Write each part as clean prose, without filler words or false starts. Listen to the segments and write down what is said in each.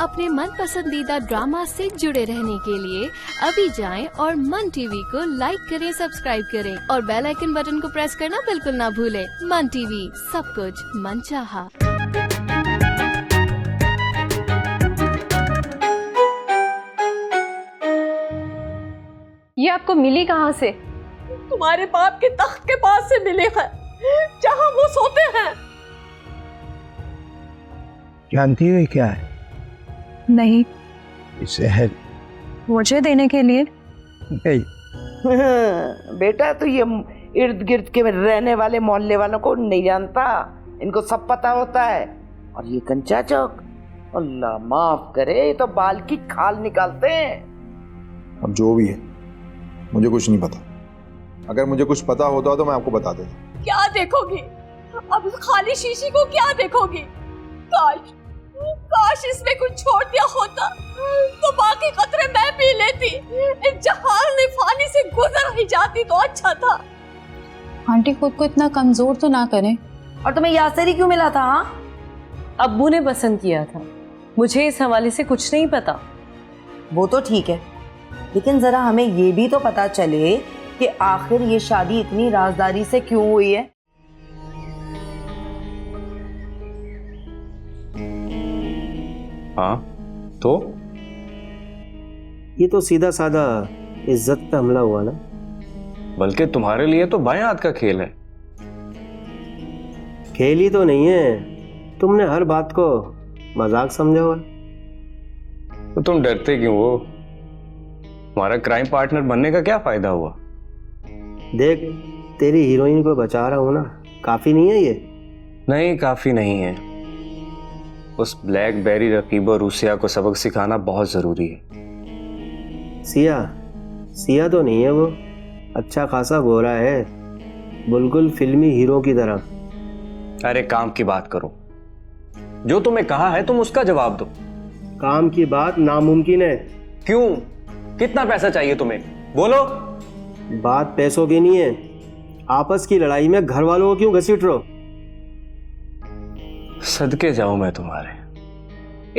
अपने मन पसंदीदा ड्रामा से जुड़े रहने के लिए अभी जाएं और मन टीवी को लाइक करें, सब्सक्राइब करें और बेल आइकन बटन को प्रेस करना बिल्कुल ना भूलें। मन टीवी, सब कुछ मनचाहा। ये आपको मिली कहाँ से? तुम्हारे बाप के तख्त के पास से मिली है, जहाँ वो सोते हैं। जानती हो ये क्या है? नहीं। शहर मुझे देने के लिए? नहीं। बेटा तो ये इर्द गिर्द के रहने वाले मोहल्ले वालों को नहीं जानता, इनको सब पता होता है। और ये कंचा चौक, अल्लाह माफ करे, ये तो बाल की खाल निकालते हैं। अब जो भी है मुझे कुछ नहीं पता। अगर मुझे कुछ पता होता तो मैं आपको बता देता। क्या देखोगी अब इस खाली शीशी को? क्या देखोगी? काश इसमें कुछ छोड़ दिया होता तो बाकी कतरे मैं पी लेती। इस जहान ने फानी से गुजर ही जाती तो अच्छा था। आंटी खुद को इतना कमजोर तो ना करें। और तुम्हें यासर ही क्यों मिला था? अब्बू ने पसंद किया था, मुझे इस हवाले से कुछ नहीं पता। वो तो ठीक है, लेकिन जरा हमें ये भी तो पता चले कि आखिर ये शादी इतनी राजदारी से क्यों हुई है। हाँ तो ये तो सीधा साधा इज्जत पे हमला हुआ ना। बल्कि तुम्हारे लिए तो बाएं हाथ का खेल है। खेल ही तो नहीं है, तुमने हर बात को मजाक समझा हुआ। तो तुम डरते क्यों हो? तुम्हारा क्राइम पार्टनर बनने का क्या फायदा हुआ? देख, तेरी हीरोइन को बचा रहा हूं ना, काफी नहीं है ये? नहीं, काफी नहीं है। उस ब्लैकबेरी रकीब और रूसिया को सबक सिखाना बहुत जरूरी है। सिया तो नहीं है वो, अच्छा खासा गोरा है, बिल्कुल फिल्मी हीरो की तरह। अरे काम की बात करो, जो तुम्हें कहा है तुम उसका जवाब दो। काम की बात नामुमकिन है। क्यों? कितना पैसा चाहिए तुम्हें? बोलो। बात पैसों की नहीं है, आपस की लड़ाई में घर वालों को क्यों घसीट रहे हो? सदके जाऊं मैं तुम्हारे,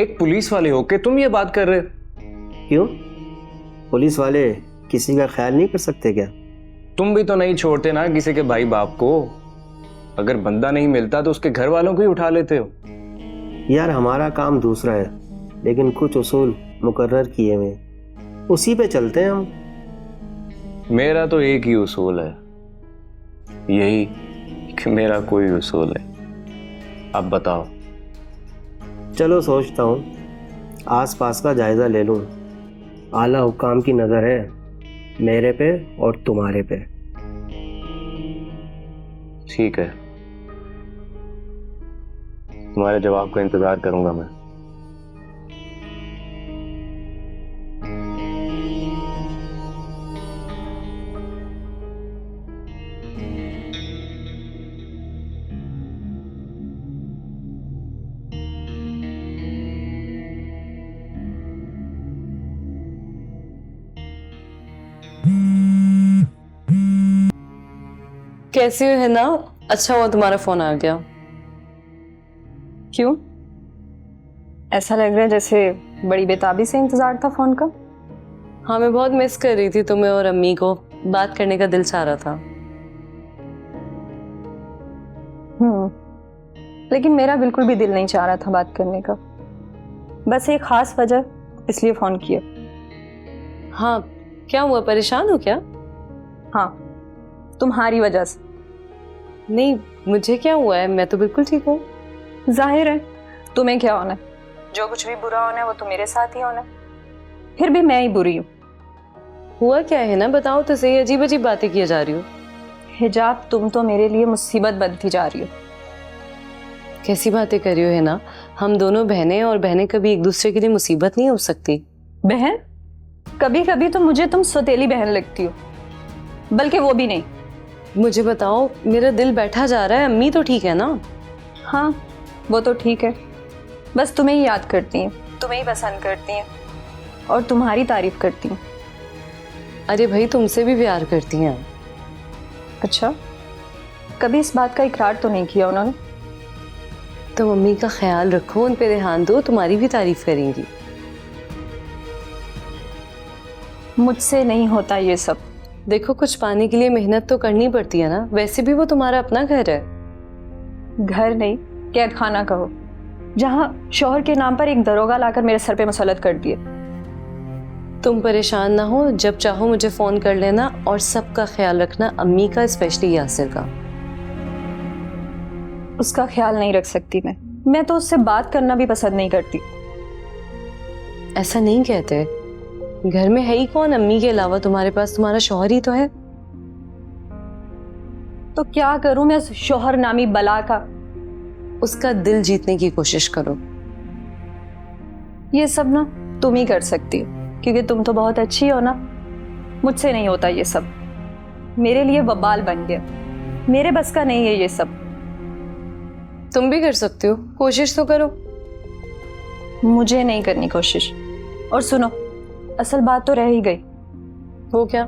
एक पुलिस वाले होके तुम ये बात कर रहे हो? क्यों? पुलिस वाले किसी का ख्याल नहीं कर सकते क्या? तुम भी तो नहीं छोड़ते ना किसी के भाई बाप को। अगर बंदा नहीं मिलता तो उसके घर वालों को ही उठा लेते हो। यार हमारा काम दूसरा है, लेकिन कुछ उसूल मुकर्रर किए हुए, उसी पे चलते हैं हम। मेरा तो एक ही उसूल है, यही कि मेरा कोई उसूल है। अब बताओ। चलो सोचता हूँ, आसपास का जायजा ले लूँ। आला हुक्काम की नज़र है मेरे पे और तुम्हारे पे। ठीक है, तुम्हारे जवाब का इंतजार करूंगा मैं। कैसी हो है ना? अच्छा हुआ तुम्हारा फोन आ गया। क्यों? ऐसा लग रहा है जैसे बड़ी बेताबी से इंतजार था फोन का। हाँ, मैं बहुत मिस कर रही थी तुम्हें और अम्मी को, बात करने का दिल चाह रहा था। लेकिन मेरा बिल्कुल भी दिल नहीं चाह रहा था बात करने का, बस एक खास वजह, इसलिए फोन किया। हाँ, क्या हुआ? परेशान हो क्या? हाँ, तुम्हारी वजह से। नहीं, मुझे क्या हुआ है? मैं तो बिल्कुल ठीक हूँ। जाहिर है तुम्हें क्या होना है, जो कुछ भी बुरा होना है वो तो मेरे साथ ही होना है। फिर भी मैं ही बुरी हूँ। हुआ क्या है ना, बताओ तो सही। अजीब अजीब बातें किए जा रही हो। हिजाब, तुम तो मेरे लिए मुसीबत बनती जा रही हो। कैसी बातें कर रही हो है ना? हम दोनों बहनें, और बहनें कभी एक दूसरे के लिए मुसीबत नहीं हो सकती। बहन? कभी कभी तो मुझे तुम सौतेली बहन लगती हो, बल्कि वो भी नहीं। मुझे बताओ, मेरा दिल बैठा जा रहा है। अम्मी तो ठीक है ना? हाँ, वो तो ठीक है, बस तुम्हें ही याद करती हैं, तुम्हें ही पसंद करती हैं और तुम्हारी तारीफ करती हैं। अरे भाई, तुमसे भी प्यार करती हैं। अच्छा, कभी इस बात का इकरार तो नहीं किया उन्होंने? तो मम्मी का ख्याल रखो, उन पे ध्यान दो, तुम्हारी भी तारीफ करेंगी। मुझसे नहीं होता ये सब। देखो, कुछ पाने के लिए मेहनत तो करनी पड़ती है ना। वैसे भी वो तुम्हारा अपना घर है। घर नहीं, कैद खाना कहो, जहाँ शौहर के नाम पर एक दरोगा लाकर मेरे सर पे मुसल्लत कर दिए। तुम परेशान ना हो, जब चाहो मुझे फोन कर लेना, और सबका ख्याल रखना, अम्मी का, स्पेशली यासिर का। उसका ख्याल नहीं रख सकती मैं तो उससे बात करना भी पसंद नहीं करती। ऐसा नहीं कहते, घर में है ही कौन अम्मी के अलावा? तुम्हारे पास तुम्हारा शौहर ही तो है। तो क्या करूं मैं उस शौहर नामी बला का? उसका दिल जीतने की कोशिश करो। ये सब ना तुम ही कर सकती हो, क्योंकि तुम तो बहुत अच्छी हो ना। मुझसे नहीं होता ये सब, मेरे लिए वबाल बन गया। मेरे बस का नहीं है ये सब। तुम भी कर सकती हो, कोशिश तो करो। मुझे नहीं करनी कोशिश। और सुनो, असल बात तो रह ही गई। वो क्या?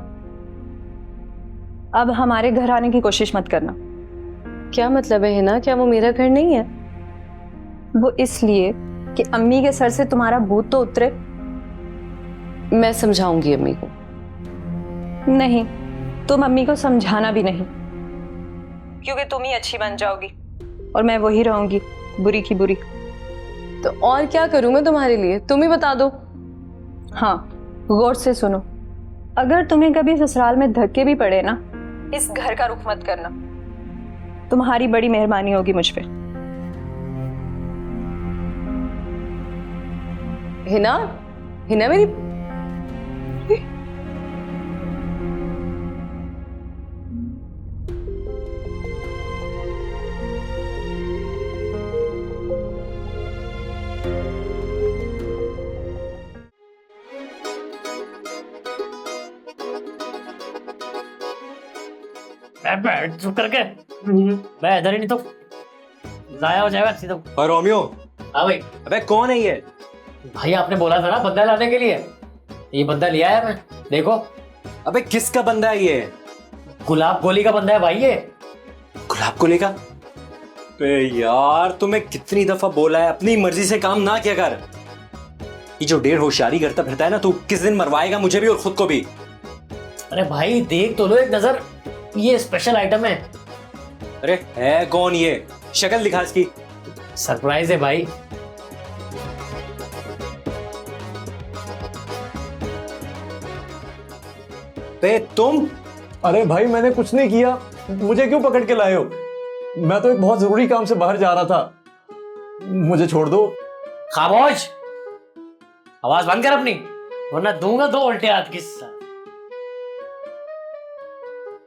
अब हमारे घर आने की कोशिश मत करना। क्या मतलब है हिना? क्या वो मेरा घर नहीं है? वो इसलिए कि अम्मी के सर से तुम्हारा भूत तो उतरे। मैं समझाऊंगी अम्मी को। नहीं, तुम अम्मी को समझाना भी नहीं, क्योंकि तुम ही अच्छी बन जाओगी और मैं वही रहूंगी बुरी की बुरी। तो और क्या करूं मैं तुम्हारे लिए? तुम ही बता दो। हाँ, गौर से सुनो, अगर तुम्हें कभी ससुराल में धक्के भी पड़े ना, इस घर का रुख मत करना। तुम्हारी बड़ी मेहरबानी होगी मुझ पे। हिना, हिना मेरी चुप करके, मैं इधर ही नहीं तो जाया हो जाएगा सीधा। और रोमियो, हाँ भाई। अबे कौन है ये? भाई आपने बोला था ना बंदा लाने के लिए, ये बंदा लिया है मैं। देखो। अबे किसका बंदा है ये? गुलाब गोली का बंदा है भाई ये। गुलाब गोली का? बे यार, तुम्हें कितनी दफा बोला है अपनी मर्जी से काम ना किया कर। ये जो ढेर होशियारी करता फिरता है ना, तू किस दिन मरवाएगा मुझे भी और खुद को भी। अरे भाई देख तो लो एक नजर, ये स्पेशल आइटम है। अरे है कौन ये? शक्ल दिखा इसकी। सरप्राइज है भाई। बे तुम? अरे भाई मैंने कुछ नहीं किया, मुझे क्यों पकड़ के लाए हो? मैं तो एक बहुत जरूरी काम से बाहर जा रहा था, मुझे छोड़ दो। खामोश, आवाज बंद कर अपनी, वरना दूंगा दो उल्टे हाथ की।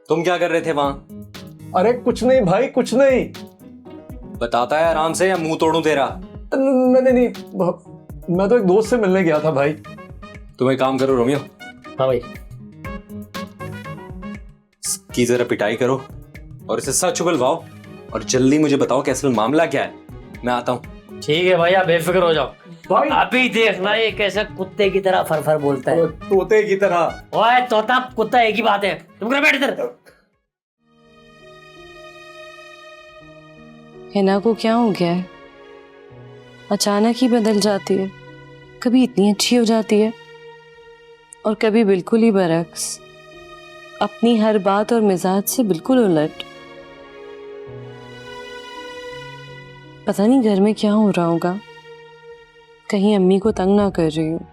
तुम क्या कर रहे थे वहां? अरे कुछ नहीं भाई, कुछ नहीं। बताता है आराम से या मुंह तोड़ूं तेरा? नहीं, मैं तो एक दोस्त से मिलने गया था भाई। तुम एक काम करो रोमियो। हाँ भाई। की जरा पिटाई करो और इसे सच बुलवाओ और जल्दी मुझे बताओ कि असल मामला क्या है। मैं आता हूँ। ठीक है भाई, आप बेफिक्र हो जाओ। भाई अभी देखना ये कैसे कुत्ते की तरह फर बोलता है। तोते की तरह। ओए तोता कुत्ता एक ही बात है। तुम कर बैठ इधर। हिना को क्या हो गया है? अचानक ही बदल जाती है, कभी इतनी अच्छी हो जाती है और कभी बिल्कुल ही बरक्स, अपनी हर बात और मिजाज से बिल्कुल उलट। पता नहीं घर में क्या हो रहा होगा। कहीं अम्मी को तंग ना कर रही हूँ।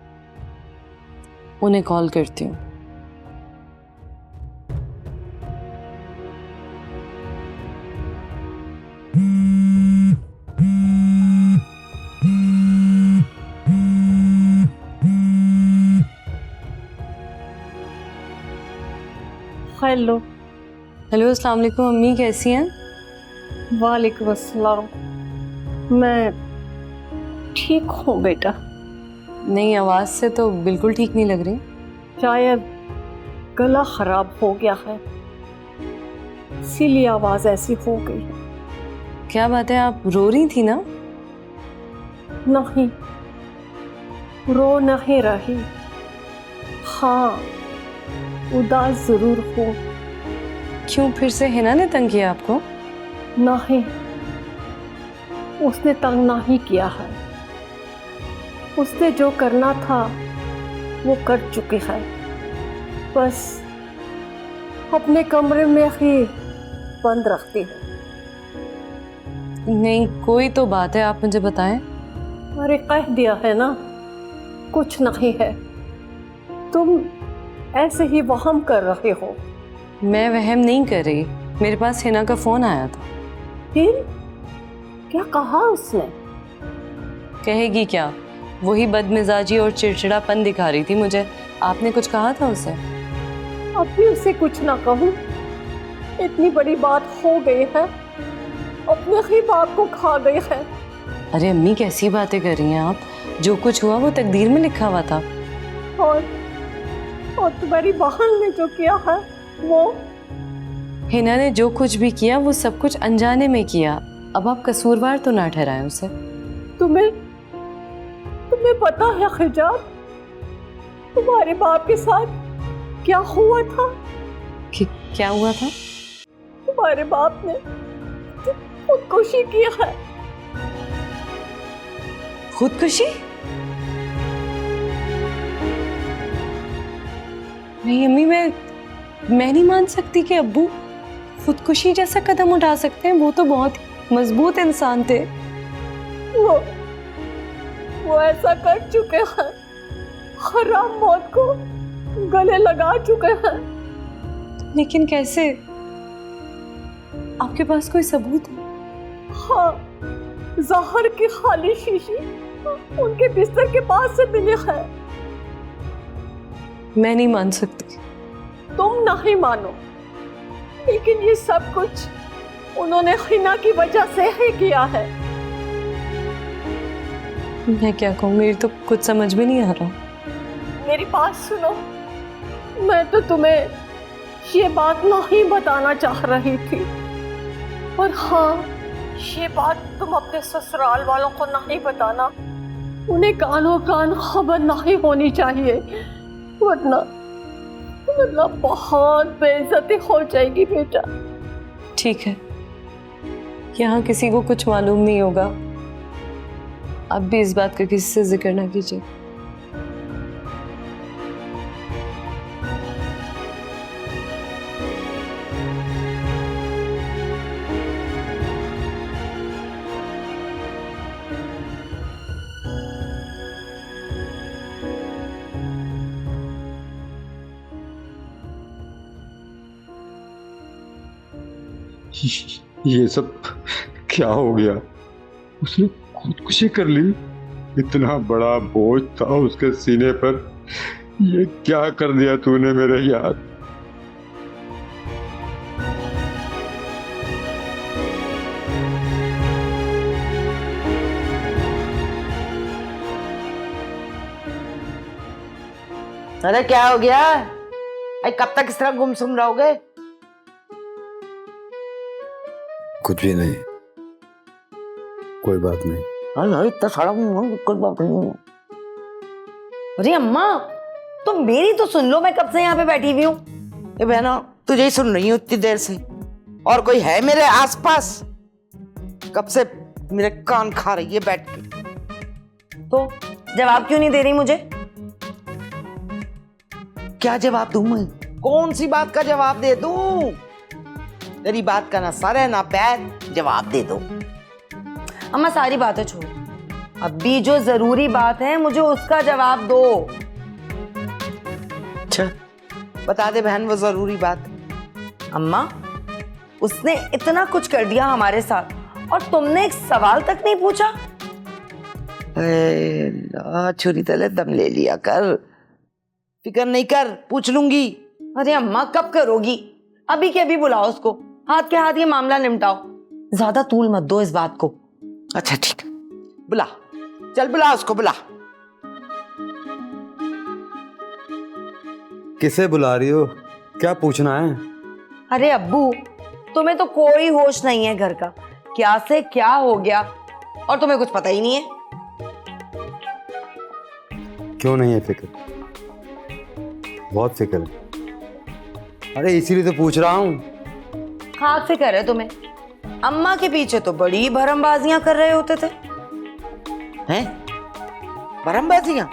उन्हें कॉल करती हूँ। हेलो। हेलो, अस्सलाम वालेकुम अम्मी, कैसी हैं? वालेकुम अस्सलाम। मैं ठीक हूँ बेटा। नहीं, आवाज़ से तो बिल्कुल ठीक नहीं लग रही। शायद गला खराब हो गया है, इसीलिए आवाज़ ऐसी हो गई। क्या बात है, आप रो रही थी ना? नहीं, रो नहीं रही। हाँ, उदास जरूर हो। क्यों, फिर से हिना ने तंग किया आपको? नहीं, उसने तंग नहीं किया है। उसने जो करना था वो कर चुकी है। बस अपने कमरे में ही बंद रखती है। नहीं, कोई तो बात है, आप मुझे बताएं। अरे कह दिया है ना, कुछ नहीं है। तुम ऐसे ही वहम कर रहे हो। मैं वहम नहीं कर रही, मेरे पास हिना का फोन आया था। फिर क्या कहा उसने? कहेगी क्या, वही बदमिजाजी और चिड़चिड़ापन दिखा रही थी मुझे। आपने कुछ कहा था उसे? अब भी उसे कुछ ना कहूँ, इतनी बड़ी बात हो गई है, अपने ही बाप को खा गई है। अरे अम्मी, कैसी बातें कर रही हैं आप? जो कुछ हुआ वो तकदीर में लिखा हुआ था। और तुम्हारी बहन ने जो किया है वो? हिना ने जो कुछ भी किया वो सब कुछ अनजाने में किया। अब आप कसूरवार तो ना ठहराएं उसे। तुम्हें पता है हिजाब, तुम्हारे बाप के साथ क्या हुआ था? क्या हुआ था? तुम्हारे बाप ने खुदकुशी की है। खुदकुशी? नहीं अम्मी, मैं नहीं मान सकती कि अब्बू खुदकुशी जैसा कदम उठा सकते हैं। वो तो बहुत मजबूत इंसान थे। वो ऐसा कर चुके हैं, हराम मौत को गले लगा चुके हैं। लेकिन कैसे? आपके पास कोई सबूत है? हाँ, जहर की खाली शीशी उनके बिस्तर के पास से मिली है। मैं नहीं मान सकती। तुम नहीं मानो, लेकिन ये सब कुछ उन्होंने हिना की वजह से ही किया है। मैं क्या कहूँ, मेरी तो कुछ समझ में नहीं आ रहा। मेरी बात सुनो, मैं तो तुम्हें ये बात नहीं बताना चाह रही थी, और हाँ, ये बात तुम अपने ससुराल वालों को नहीं बताना। उन्हें कानों कान खबर नहीं होनी चाहिए, वरना बहुत बेइज्जती हो जाएगी बेटा। ठीक है, यहाँ किसी को कुछ मालूम नहीं होगा। अब भी इस बात का किसी से जिक्र ना कीजिए। ये सब क्या हो गया? उसने खुदकुशी कर ली। इतना बड़ा बोझ था उसके सीने पर, ये क्या कर दिया तूने मेरे यार। अरे क्या हो गया? अरे कब तक इस तरह गुमसुम रहोगे? कुछ भी नहीं, कोई बात नहीं। अरे इतना सारा कोई बात नहीं। अरे अम्मा, तुम मेरी तो सुन लो, मैं कब से यहाँ पे बैठी हुई हूँ। ये बहना, तुझे ही सुन रही हूँ इतनी देर से। और कोई है मेरे आसपास? कब से मेरे कान खा रही है बैठ के। तो जवाब क्यों नहीं दे रही मुझे? क्या जवाब दूं मैं? कौन सी बात का जवाब दे दूं? तेरी बात का ना सर है ना पैर, जवाब दे दो। अम्मा सारी बातें छोड़ो, अभी जो जरूरी बात है मुझे उसका जवाब दो। अच्छा बता दे बहन, वो जरूरी बात। अम्मा, उसने इतना कुछ कर दिया हमारे साथ, और तुमने एक सवाल तक नहीं पूछा। छुरी तले दम ले लिया कर, फिक्र नहीं कर, पूछ लूंगी। अरे अम्मा, कब करोगी? अभी के अभी बुलाओ उसको, हाथ के हाथ ये मामला निपटाओ। ज्यादा तूल मत दो इस बात को। अच्छा ठीक है, बुला, चल बुला उसको, बुला। किसे बुला रही हो? क्या पूछना है? अरे अब्बू, तुम्हें तो कोई होश नहीं है घर का, क्या से क्या हो गया और तुम्हें कुछ पता ही नहीं है। क्यों नहीं है फिक्र? बहुत फिक्र है। अरे इसीलिए तो पूछ रहा हूँ। खाक फिक्र है तुम्हें। अम्मा के पीछे तो बड़ी भरमबाजियां कर रहे होते थे। हैं? भरमबाजियां?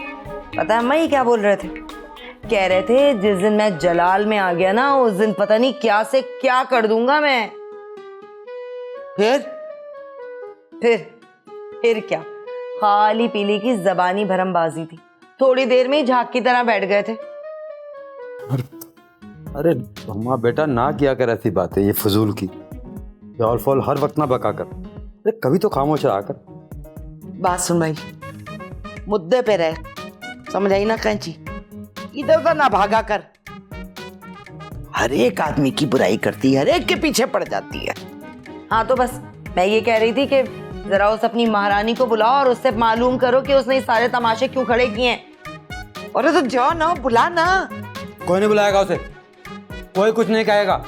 पता है अम्मा ये क्या बोल रहे थे? कह रहे थे जिस दिन मैं जलाल में आ गया ना, उस दिन पता नहीं क्या से क्या कर दूंगा मैं। फिर क्या, खाली पीली की जबानी भरमबाजी थी। थोड़ी देर में ही झाग की तरह बैठ गए थे। अरे अम्मा बेटा ना किया कर ऐसी बातें, ये फजूल की जॉल फॉल हर वक्त ना बका कर। अरे कभी तो खामोश रहा कर। बात सुन भाई, मुद्दे पे रह, समझ आई ना कैंची? इधर उधर ना भागा कर। हर एक आदमी की बुराई करती है, हर एक के पीछे पड़ जाती है। हाँ तो बस मैं ये कह रही थी कि जरा उस अपनी महारानी को बुलाओ और उससे मालूम करो कि उसने सारे तमाशे क्यों खड़े किए हैं। अरे तो जाओ ना, बुला ना। कोई नहीं बुलाएगा उसे, कोई कुछ नहीं कहेगा।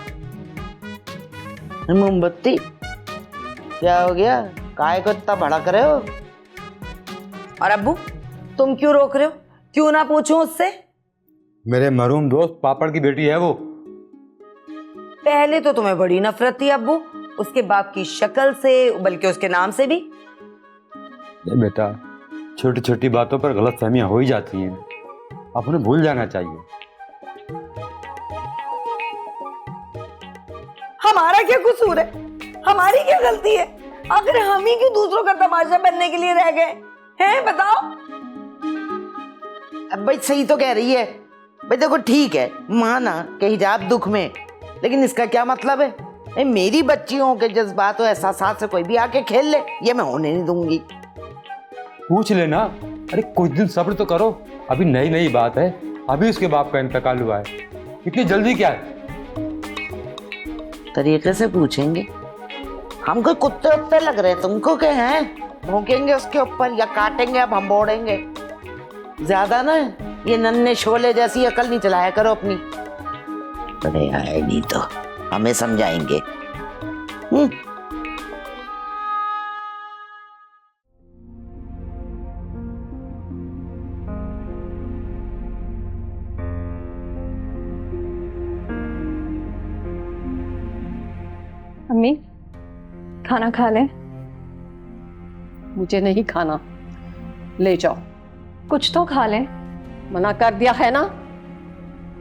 मोमबत्ती क्या हो गया? काहे को इतना भड़क रहे हो? और अब्बू तुम क्यों रोक रहे हो? क्यों ना पूछूं उससे? मेरे मरूम दोस्त पापड़ की बेटी है वो। पहले तो तुम्हें बड़ी नफरत थी अब्बू, उसके बाप की शक्ल से, बल्कि उसके नाम से भी। बेटा छोटी छोटी बातों पर गलतफहमियां हो ही जाती हैं, आप उन्हें भूल जाना चाहिए। हमारा क्या कसूर है? हमारी क्या गलती है? आखिर हम ही क्यों दूसरों का तमाशा बनने के लिए रह गए हैं? बताओ। अब भाई सही तो कह रही है भाई। देखो ठीक है, माना कि हिजाब दुख में, लेकिन इसका क्या मतलब है? मेरी बच्चियों के जज्बात और एहसासात से कोई भी आके खेल ले, ये मैं होने नहीं दूंगी। पूछ लेना। अरे कुछ दिन सब्र तो करो, अभी नई नई बात है, अभी उसके बाप का इंतकाल हुआ है, इतनी जल्दी क्या है? तरीके से पूछेंगे। हम कोई कुत्ते उत्ते लग रहे हैं तुमको के हैं? भौंकेंगे उसके ऊपर या काटेंगे या भंबोड़ेंगे? ज्यादा ना ये नन्हे शोले जैसी अकल नहीं चलाया करो अपनी। बड़े आए नहीं तो हमें समझाएंगे। अम्मी खाना खा लें? मुझे नहीं खाना, ले जाओ। कुछ तो खा लें। मना कर दिया है ना,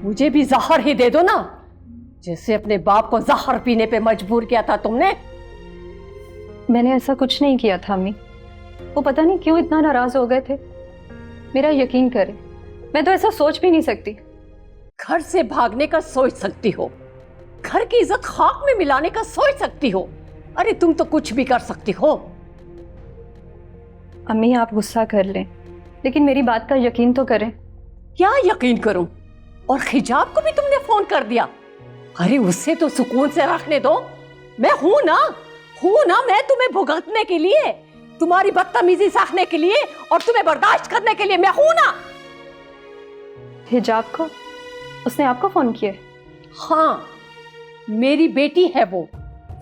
मुझे भी जहर ही दे दो ना, जैसे अपने बाप को जहर पीने पे मजबूर किया था तुमने। मैंने ऐसा कुछ नहीं किया था अम्मी, वो पता नहीं क्यों इतना नाराज हो गए थे। मेरा यकीन करें, मैं तो ऐसा सोच भी नहीं सकती। घर से भागने का सोच सकती हो, घर की इज्जत खाक में मिलाने का सोच सकती हो, अरे तुम तो कुछ भी कर सकती हो। अम्मी आप गुस्सा कर लें, लेकिन मेरी बात का यकीन तो करें। क्या यकीन करूं? और हिजाब को भी तुमने फोन कर दिया? अरे उससे तो सुकून से रखने दो। मैं हूं ना, मैं तुम्हें भुगतने के लिए, तुम्हारी बदतमीजी सहने के लिए और तुम्हें बर्दाश्त करने के लिए मैं हूं ना। हिजाब को उसने आपको फोन किया? हाँ, मेरी बेटी है वो,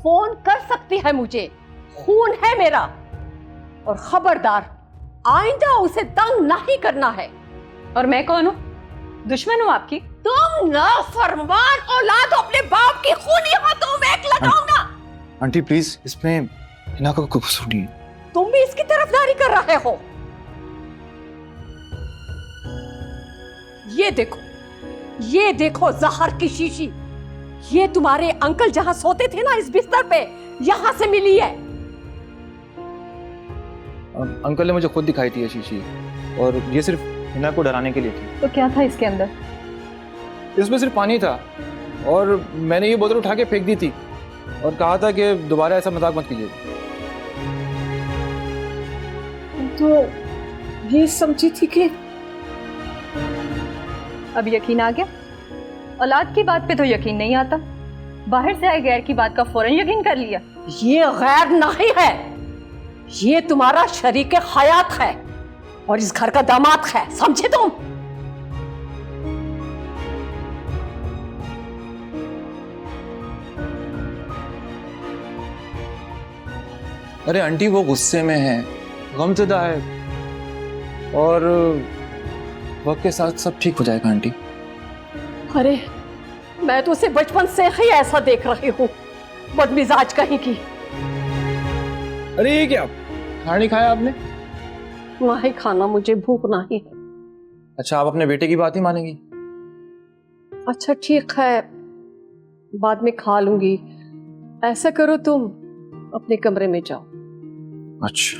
फोन कर सकती है मुझे, खून है मेरा। और खबरदार आइंदा उसे तंग नहीं करना है। और मैं कौन हूँ? दुश्मन हूँ आपकी? तुम नाफरमान औलाद अपने बाप की खूनी हाथों में एक लगाओ ना। आंटी प्लीज, इसमें हिना का कोई कसूर नहीं है। तुम भी इसकी तरफदारी कर रहे हो। ये देखो जहर की शीशी, ये तुम्हारे अंकल जहां सोते थे ना, इस बिस्तर पे, यहां से मिली है। अंकल ने मुझे खुद दिखाई थी ये शीशी, और ये सिर्फ हिना को डराने के लिए थी। तो क्या था इसके अंदर? इसमें सिर्फ पानी था, और मैंने ये बोतल उठा के फेंक दी थी और कहा था कि दोबारा ऐसा मजाक मत कीजिए। तो ये समझी थी कि अब यकीन आ गया? औलाद की बात पे तो यकीन नहीं आता, बाहर से आए गैर की बात का फौरन यकीन कर लिया। ये गैर नहीं है, ये तुम्हारा शरीके हयात है और इस घर का दामाद है, समझे तुम? अरे आंटी वो गुस्से में है, गमज़दा है, और वक्त के साथ सब ठीक हो जाएगा आंटी। अरे मैं तो उसे बचपन से ही ऐसा देख रही हूँ, बदमिजाज कहीं की। अरे ये क्या, खाना नहीं खाया आपने? नहीं खाना, मुझे भूख नहीं है। अच्छा, आप अपने बेटे की बात ही मानेंगी? अच्छा ठीक है, बाद में खा लूंगी। ऐसा करो, तुम अपने कमरे में जाओ। अच्छा।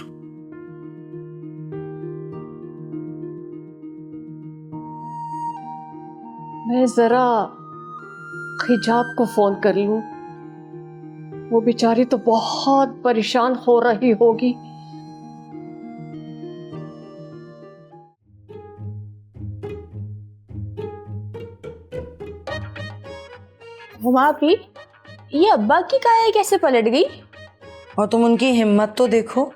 मैं जरा हिजाब को फोन कर लूं, वो बेचारी तो बहुत परेशान हो रही होगी। हुआ भी, ये अब्बा की काया कैसे पलट गई? और तुम उनकी हिम्मत तो देखो,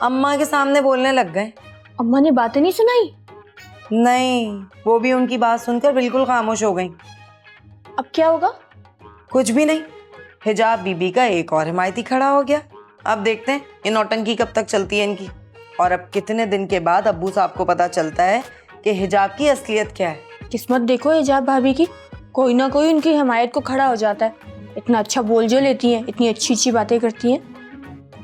अम्मा के सामने बोलने लग गए। अम्मा ने बातें नहीं सुनाई? नहीं, वो भी उनकी बात सुनकर बिल्कुल खामोश हो गई। अब क्या होगा? कुछ भी नहीं, हिजाब बीबी का एक और हिमायती खड़ा हो गया। अब देखते हैं ये नौटंकी कब तक चलती है इनकी, और अब कितने दिन के बाद अब्बू साहब को पता चलता है कि हिजाब की असलियत क्या है। किस्मत देखो हिजाब भाभी की, कोई ना कोई उनकी हिमायत को खड़ा हो जाता है। इतना अच्छा बोल जो लेती हैं, इतनी अच्छी अच्छी बातें करती हैं।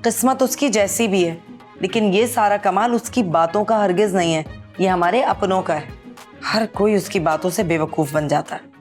किस्मत उसकी जैसी भी है, लेकिन ये सारा कमाल उसकी बातों का हरगिज नहीं है, ये हमारे अपनों का है। हर कोई उसकी बातों से बेवकूफ़ बन जाता है।